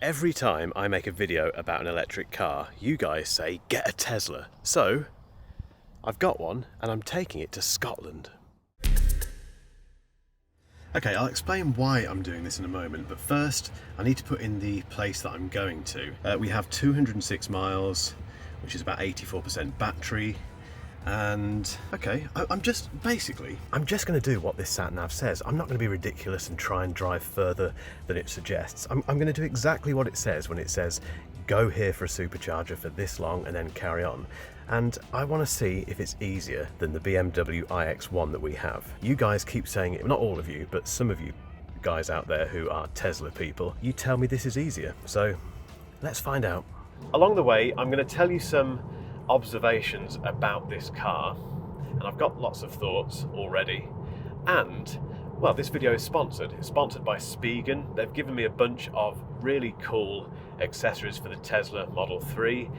Every time I make a video about an electric car, you guys say, get a Tesla. So, I've got one and I'm taking it to Scotland. Okay, I'll explain why I'm doing this in a moment, but first I need to put in the place that I'm going to. We have 206 miles, which is about 84% battery. And okay, I'm just going to do what this sat nav says. I'm not going to be ridiculous and try and drive further than it suggests. I'm going to do exactly what it says when it says go here for a supercharger for this long and then carry on. And I want to see if it's easier than the BMW iX1 that we have. You guys keep saying it, not all of you, but some of you guys out there who are Tesla people, you tell me this is easier. So let's find out. Along the way, I'm going to tell you some observations about this car, and I've got lots of thoughts already. And well, this video is sponsored. It's sponsored by Spigen. They've given me a bunch of really cool accessories for the Tesla Model 3.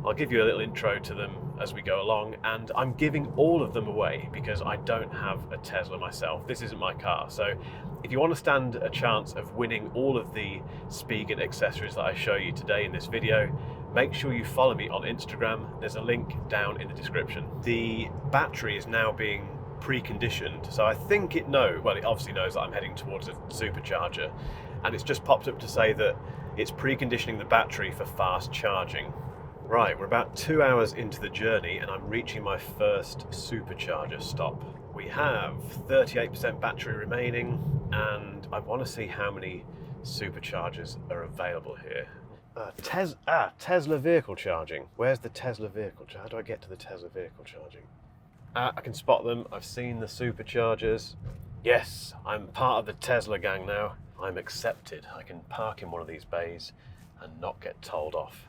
I'll give you a little intro to them as we go along, and I'm giving all of them away because I don't have a Tesla myself. This isn't my car. So if you want to stand a chance of winning all of the Spigen accessories that I show you today in this video, make sure you follow me on Instagram. There's a link down in the description. The battery is now being preconditioned, so I think it obviously knows that I'm heading towards a supercharger, and it's just popped up to say that it's preconditioning the battery for fast charging. Right, we're about 2 hours into the journey and I'm reaching my first supercharger stop. We have 38% battery remaining, and I want to see how many superchargers are available here. Tesla vehicle charging. Where's the Tesla vehicle charging? How do I get to the Tesla vehicle charging? I can spot them. I've seen the superchargers. Yes, I'm part of the Tesla gang now. I'm accepted. I can park in one of these bays and not get told off.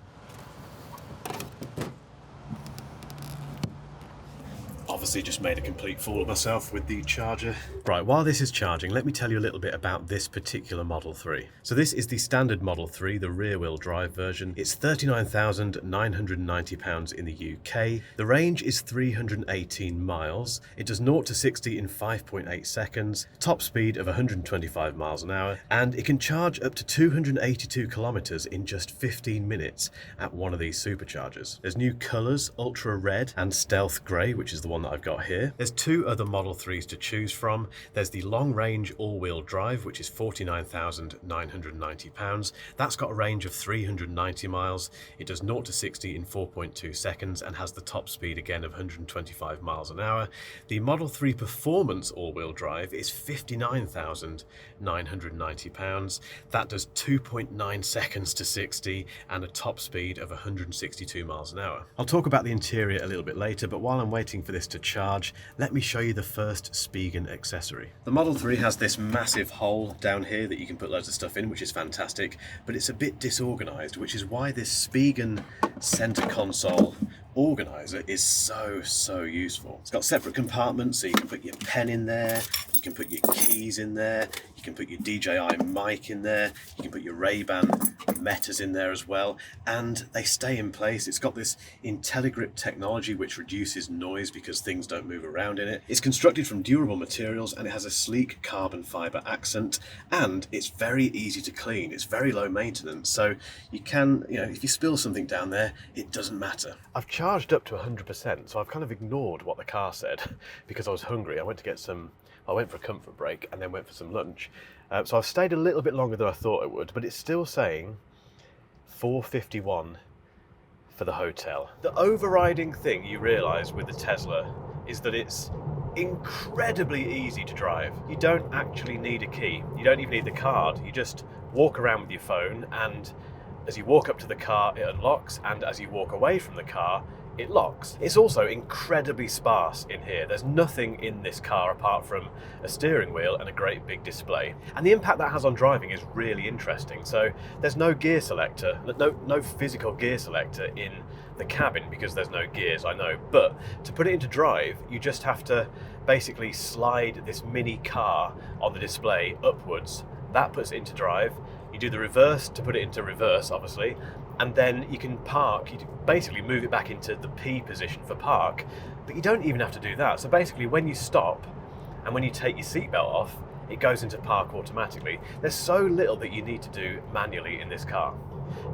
Obviously just made a complete fool of myself with the charger. Right, while this is charging, let me tell you a little bit about this particular Model 3. So this is the standard Model 3, the rear-wheel drive version. It's £39,990 in the UK. The range is 318 miles. It does 0 to 60 in 5.8 seconds, top speed of 125 miles an hour, and it can charge up to 282 kilometers in just 15 minutes at one of these superchargers. There's new colors, Ultra Red and Stealth Grey, which is the one that I've got here. There's two other Model 3s to choose from. There's the long range all-wheel drive, which is £49,990. That's got a range of 390 miles. It does 0 to 60 in 4.2 seconds and has the top speed again of 125 miles an hour. The Model 3 Performance all-wheel drive is £59,990. That does 2.9 seconds to 60 and a top speed of 162 miles an hour. I'll talk about the interior a little bit later, but while I'm waiting for this to charge, let me show you the first Spigen accessory. The Model 3 has this massive hole down here that you can put loads of stuff in, which is fantastic, but it's a bit disorganized, which is why this Spigen center console organizer is so useful. It's got separate compartments, so you can put your pen in there, you can put your keys in there, you can put your DJI mic in there, you can put your Ray-Ban Metas in there as well, and they stay in place. It's got this IntelliGrip technology which reduces noise because things don't move around in it. It's constructed from durable materials and it has a sleek carbon fiber accent, and it's very easy to clean. It's very low maintenance, so you can, if you spill something down there, it doesn't matter. I've charged up to 100%, so I've kind of ignored what the car said because I was hungry. I went for a comfort break and then went for some lunch. So I've stayed a little bit longer than I thought it would, but it's still saying $451 for the hotel. The overriding thing you realise with the Tesla is that it's incredibly easy to drive. You don't actually need a key. You don't even need the card. You just walk around with your phone, and as you walk up to the car, it unlocks, and as you walk away from the car, it locks. It's also incredibly sparse in here. There's nothing in this car apart from a steering wheel and a great big display. And the impact that has on driving is really interesting. So there's no gear selector, no physical gear selector in the cabin because there's no gears, I know. But to put it into drive, you just have to basically slide this mini car on the display upwards. That puts it into drive. You do the reverse to put it into reverse, obviously, and then you can park. You basically move it back into the P position for park, but you don't even have to do that. So basically when you stop and when you take your seatbelt off, it goes into park automatically. There's so little that you need to do manually in this car.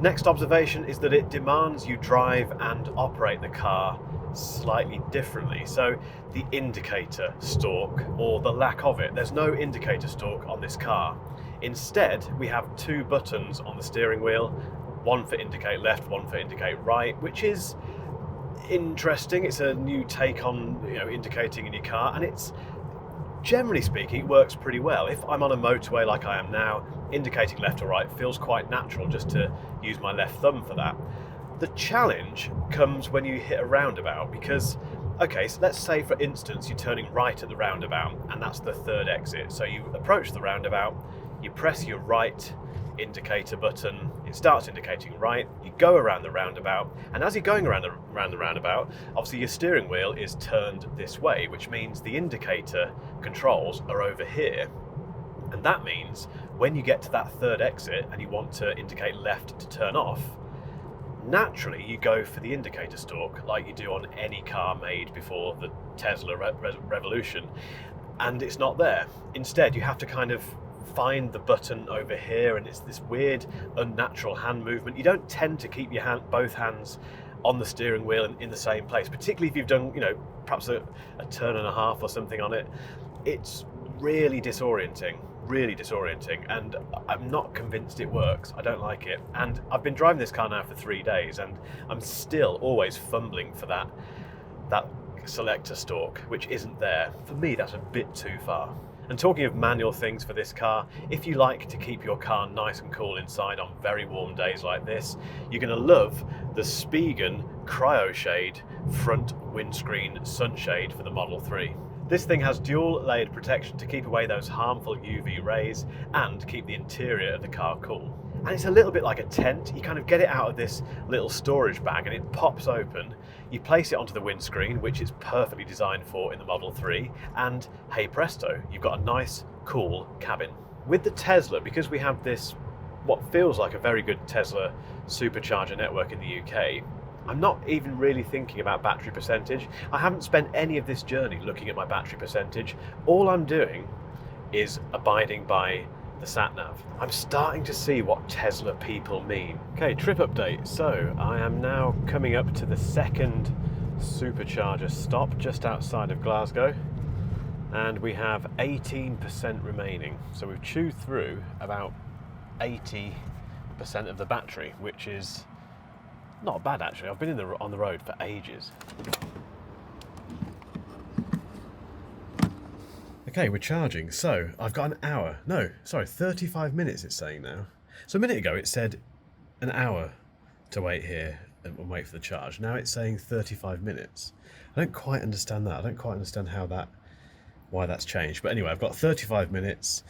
Next observation is that it demands you drive and operate the car slightly differently. So the indicator stalk, or the lack of it, there's no indicator stalk on this car. Instead, we have two buttons on the steering wheel, one for indicate left, one for indicate right, which is interesting. It's a new take on, indicating in your car, and it's, generally speaking, it works pretty well. If I'm on a motorway like I am now, indicating left or right feels quite natural just to use my left thumb for that. The challenge comes when you hit a roundabout, because, okay, so let's say for instance you're turning right at the roundabout and that's the third exit. So you approach the roundabout, you press your right indicator button, it starts indicating right, you go around the roundabout, and as you're going around the roundabout, obviously your steering wheel is turned this way, which means the indicator controls are over here. And that means when you get to that third exit and you want to indicate left to turn off, naturally you go for the indicator stalk like you do on any car made before the Tesla revolution, and it's not there. Instead, you have to kind of find the button over here, and it's this weird unnatural hand movement. You don't tend to keep your both hands on the steering wheel in the same place, particularly if you've done perhaps a turn and a half or something on it. It's really disorienting, and I'm not convinced it works. I don't like it, and I've been driving this car now for 3 days and I'm still always fumbling for that selector stalk, which isn't there. For me, that's a bit too far. And talking of manual things for this car, if you like to keep your car nice and cool inside on very warm days like this, you're going to love the Spigen Cryo Shade front windscreen sunshade for the Model 3. This thing has dual layered protection to keep away those harmful UV rays and keep the interior of the car cool. And it's a little bit like a tent. You kind of get it out of this little storage bag and it pops open. You place it onto the windscreen, which is perfectly designed for in the Model 3, and hey presto, you've got a nice, cool cabin. With the Tesla, because we have this, what feels like a very good Tesla Supercharger network in the UK, I'm not even really thinking about battery percentage. I haven't spent any of this journey looking at my battery percentage. All I'm doing is abiding by the sat-nav. I'm starting to see what Tesla people mean. Okay, trip update. So I am now coming up to the second Supercharger stop just outside of Glasgow, and we have 18% remaining. So we've chewed through about 80% of the battery, which is not bad actually. I've been on the road for ages. Okay, we're charging. So I've got an hour. No, sorry, 35 minutes it's saying now. So a minute ago it said an hour to wait here and wait for the charge. Now it's saying 35 minutes. I don't quite understand that. I don't quite understand why that's changed. But anyway, I've got 35 minutes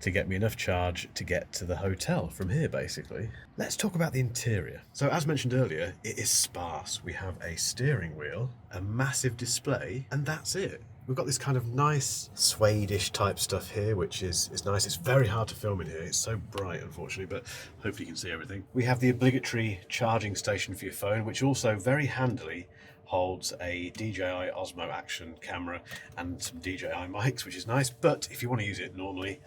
to get me enough charge to get to the hotel from here, basically. Let's talk about the interior. So as mentioned earlier, it is sparse. We have a steering wheel, a massive display, and that's it. We've got this kind of nice suede-ish type stuff here, which is nice. It's very hard to film in here. It's so bright, unfortunately, but hopefully you can see everything. We have the obligatory charging station for your phone, which also very handily holds a DJI Osmo Action camera and some DJI mics, which is nice. But if you want to use it normally,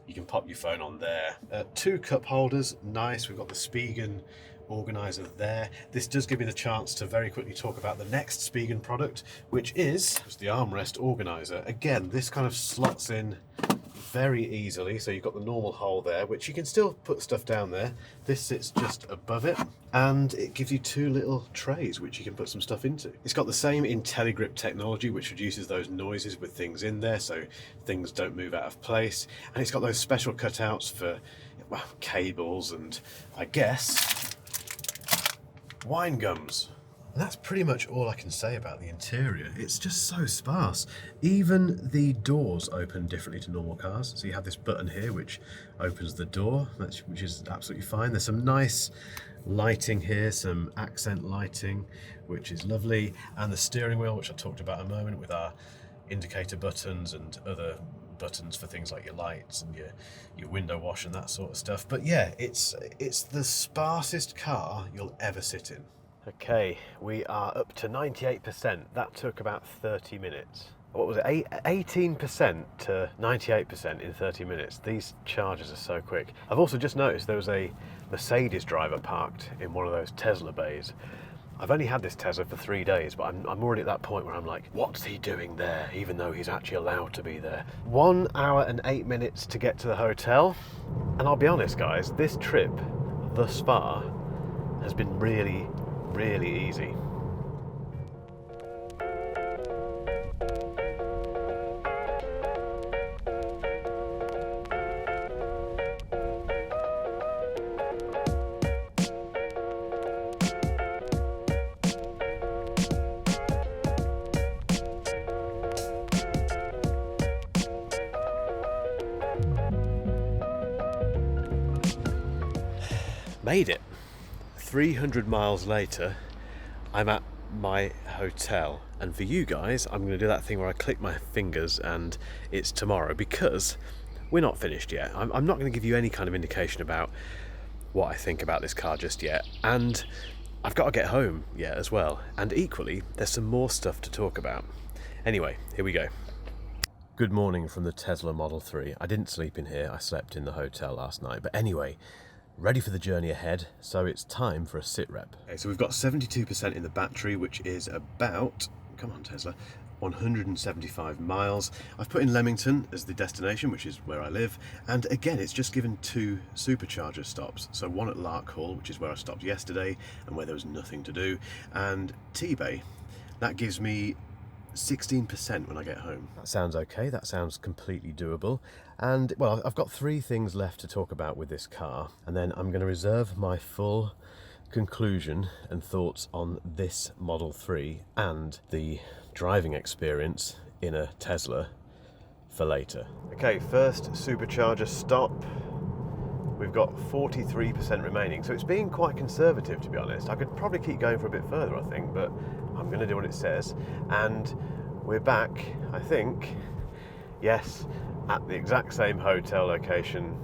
you can pop your phone on there. 2 cup holders, nice. We've got the Spigen organizer there. This does give me the chance to very quickly talk about the next Spigen product, which is the armrest organizer. Again, this kind of slots in very easily, so you've got the normal hole there, which you can still put stuff down there. This sits just above it, and it gives you 2 little trays which you can put some stuff into. It's got the same IntelliGrip technology, which reduces those noises with things in there, so things don't move out of place. And it's got those special cutouts for, well, cables and, I guess, wine gums. And that's pretty much all I can say about the interior. It's just so sparse. Even the doors open differently to normal cars. So you have this button here which opens the door, which is absolutely fine. There's some nice lighting here, some accent lighting, which is lovely. And the steering wheel, which I talked about a moment, with our indicator buttons and other buttons for things like your lights and your window wash and that sort of stuff. But yeah, it's the sparsest car you'll ever sit in. Okay, we are up to 98%. That took about 30 minutes. what was it, 18% to 98% in 30 minutes. These chargers are so quick. I've also just noticed there was a Mercedes driver parked in one of those Tesla bays. I've only had this Tesla for 3 days, but I'm already at that point where I'm like, what's he doing there, even though he's actually allowed to be there? 1 hour and 8 minutes to get to the hotel. And I'll be honest, guys, this trip thus far has been really, really easy. Made it. 300 miles later, I'm at my hotel, and for you guys I'm going to do that thing where I click my fingers and it's tomorrow, because we're not finished yet. I'm not going to give you any kind of indication about what I think about this car just yet, and I've got to get home yet as well, and equally there's some more stuff to talk about. Anyway, here we go. Good morning from the Tesla Model 3. I didn't sleep in here, I slept in the hotel last night, but anyway, ready for the journey ahead, so it's time for a sit rep. Okay, so we've got 72% in the battery, which is about, come on Tesla, 175 miles. I've put in Leamington as the destination, which is where I live, and again it's just given 2 supercharger stops. So one at Larkhall, which is where I stopped yesterday and where there was nothing to do, and T-Bay. That gives me 16% when I get home. That sounds okay, that sounds completely doable. And well, I've got 3 things left to talk about with this car, and then I'm going to reserve my full conclusion and thoughts on this Model 3 and the driving experience in a Tesla for later. Okay, first supercharger stop. We've got 43% remaining, so it's being quite conservative, to be honest. I could probably keep going for a bit further, I think, but I'm going to do what it says. And we're back, I think, yes, at the exact same hotel location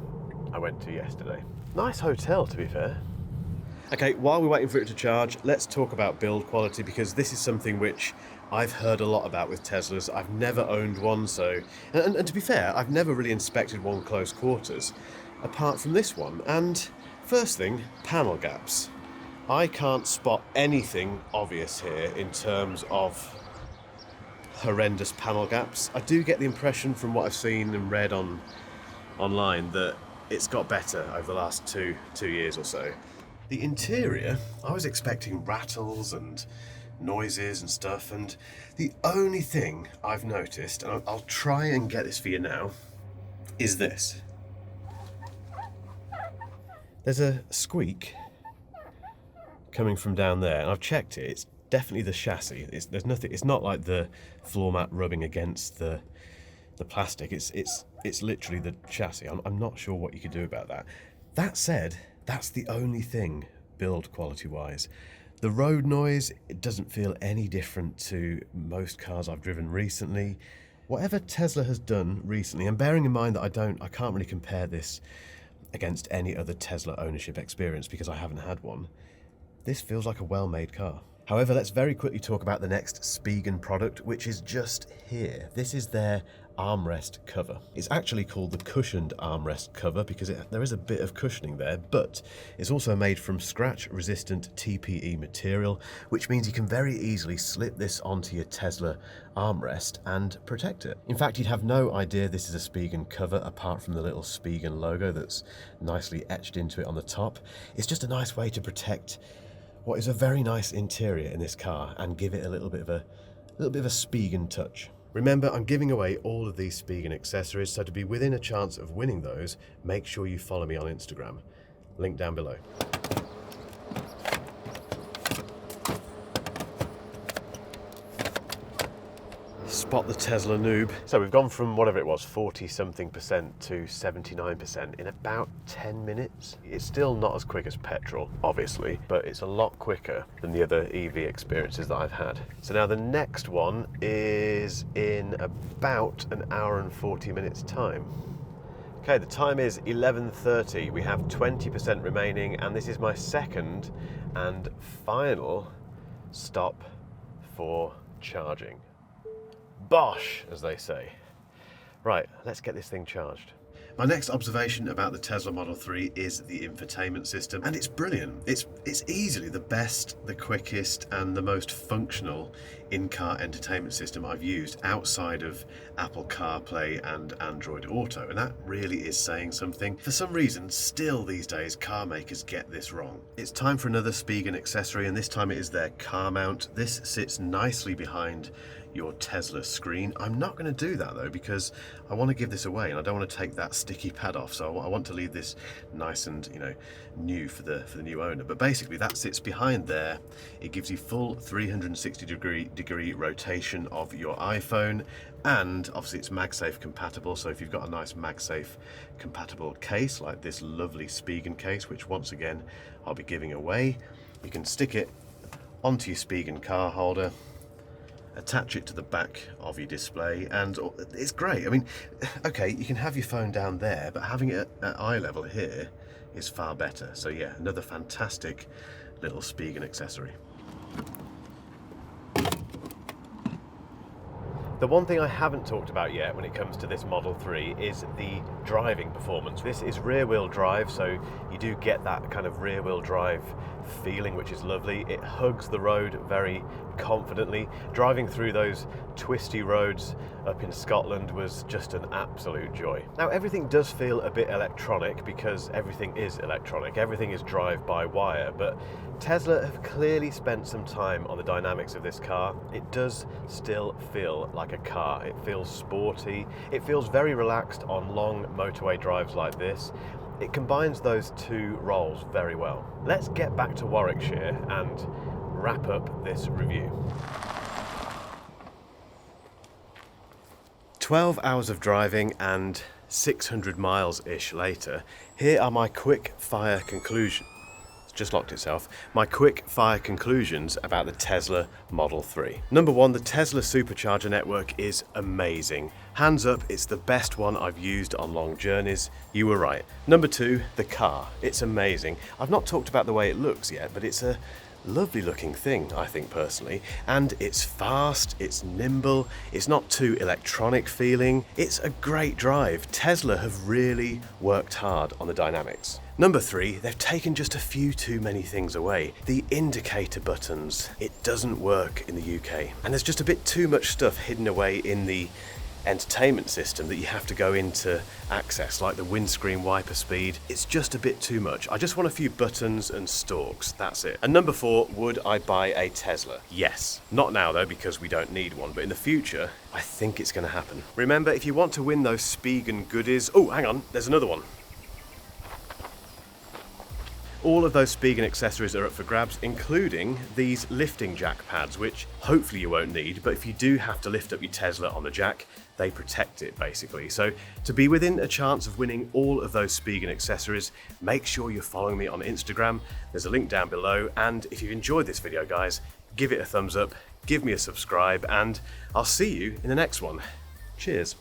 I went to yesterday. Nice hotel, to be fair. Okay, while we're waiting for it to charge, let's talk about build quality, because this is something which I've heard a lot about with Teslas. I've never owned one, so... And to be fair, I've never really inspected one close quarters, apart from this one. And first thing, panel gaps. I can't spot anything obvious here in terms of horrendous panel gaps. I do get the impression from what I've seen and read online that it's got better over the last two years or so. The interior, I was expecting rattles and noises and stuff, and the only thing I've noticed, and I'll try and get this for you now, is this. There's a squeak coming from down there, and I've checked it. It's definitely the chassis. There's nothing. It's not like the floor mat rubbing against the plastic. It's literally the chassis. I'm not sure what you could do about that. That said, that's the only thing build quality wise. The road noise, it doesn't feel any different to most cars I've driven recently. Whatever Tesla has done recently, and bearing in mind that I can't really compare this against any other Tesla ownership experience because I haven't had one, this feels like a well-made car. However, let's very quickly talk about the next Spigen product, which is just here. This is their armrest cover. It's actually called the cushioned armrest cover because there is a bit of cushioning there, but it's also made from scratch-resistant TPE material, which means you can very easily slip this onto your Tesla armrest and protect it. In fact, you'd have no idea this is a Spigen cover apart from the little Spigen logo that's nicely etched into it on the top. It's just a nice way to protect what is a very nice interior in this car and give it a little bit of a Spigen touch. Remember, I'm giving away all of these Spigen accessories, so to be within a chance of winning those, make sure you follow me on Instagram. Link down below. Spot the Tesla noob. So we've gone from whatever it was, 40-something% to 79% in about 10 minutes. It's still not as quick as petrol, obviously, but it's a lot quicker than the other EV experiences that I've had. So now the next one is in about an hour and 40 minutes time. Okay, the time is 11:30. We have 20% remaining, and this is my second and final stop for charging. Bosh, as they say. Right, let's get this thing charged. My next observation about the Tesla Model 3 is the infotainment system, and it's brilliant. It's easily the best, the quickest, and the most functional in-car entertainment system I've used outside of Apple CarPlay and Android Auto, and that really is saying something. For some reason, still these days, car makers get this wrong. It's time for another Spigen accessory, and this time it is their car mount. This sits nicely behind your Tesla screen. I'm not going to do that though, because I want to give this away and I don't want to take that sticky pad off, so I want to leave this nice and, you know, new for the new owner. But basically that sits behind there. It gives you full 360 degree rotation of your iPhone, and obviously it's MagSafe compatible, so if you've got a nice MagSafe compatible case like this lovely Spigen case, which once again I'll be giving away, you can stick it onto your Spigen car holder, attach it to the back of your display, and it's great. I mean, okay, you can have your phone down there, but having it at eye level here is far better. So yeah, another fantastic little Spigen accessory. The one thing I haven't talked about yet when it comes to this Model 3 is the driving performance. This is rear-wheel drive, so you do get that kind of rear-wheel drive feeling, which is lovely. It hugs the road very confidently. Driving through those twisty roads up in Scotland was just an absolute joy. Now, everything does feel a bit electronic because everything is electronic. Everything is drive-by-wire, but Tesla have clearly spent some time on the dynamics of this car. It does still feel like a car. It feels sporty. It feels very relaxed on long motorway drives like this. It combines those two roles very well. Let's get back to Warwickshire and wrap up this review. 12 hours of driving and 600 miles-ish later, here are my quick fire conclusions. Just locked itself. My quick fire conclusions about the Tesla Model 3. Number one, the Tesla Supercharger network is amazing. Hands up, it's the best one I've used on long journeys. You were right. Number two, the car. It's amazing. I've not talked about the way it looks yet, but it's a lovely looking thing, I think personally, and it's fast, it's nimble, it's not too electronic feeling. It's a great drive. Tesla have really worked hard on the dynamics. Number three, they've taken just a few too many things away. The indicator buttons, it doesn't work in the UK, and there's just a bit too much stuff hidden away in the entertainment system that you have to go into access, like the windscreen wiper speed. It's just a bit too much. I just want a few buttons and stalks, that's it. And number four, would I buy a Tesla? Yes. Not now though, because we don't need one, but in the future, I think it's gonna happen. Remember, if you want to win those Spigen goodies, oh, hang on, there's another one. All of those Spigen accessories are up for grabs, including these lifting jack pads, which hopefully you won't need, but if you do have to lift up your Tesla on the jack, they protect it basically. So to be within a chance of winning all of those Spigen accessories, make sure you're following me on Instagram. There's a link down below, and if you've enjoyed this video, guys, give it a thumbs up, give me a subscribe, and I'll see you in the next one. Cheers.